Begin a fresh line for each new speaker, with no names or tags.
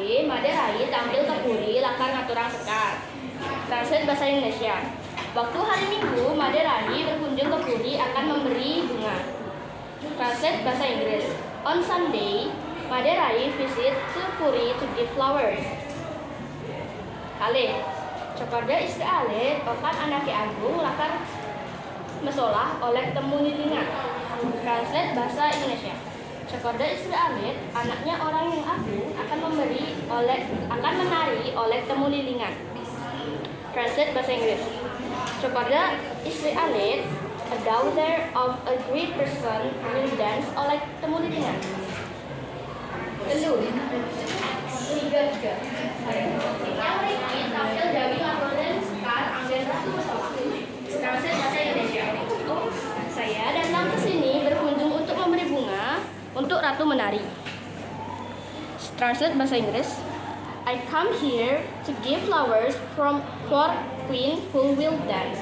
Puri, Maderai tampil ke Puri, lakar ngaturang sekar. Translate bahasa Indonesia. Waktu hari Minggu, Maderai berkunjung ke Puri akan memberi bunga. Translate bahasa Inggris. On Sunday, Maderai visit to Puri to give flowers. Kali, Cokorda istri alit, okan anaki agung, lakar mesolah oleh temu lilingan. Translate bahasa Indonesia. Cokorda istri alit, anaknya orang yang agung akan menari oleh temu lilingan. Translate bahasa Inggris. Cokorda istri alit, a daughter of a great person, will dance oleh temu lilingan. Kedua, tiga. Yang Riki tampil dari Laporan Sekar Anggen Ratu Mesolah. Translate bahasa Indonesia. Saya datang ke sini berkunjung untuk memberi bunga untuk Ratu Menari. Translate bahasa Inggris. I come here to give flowers for Queen who will dance.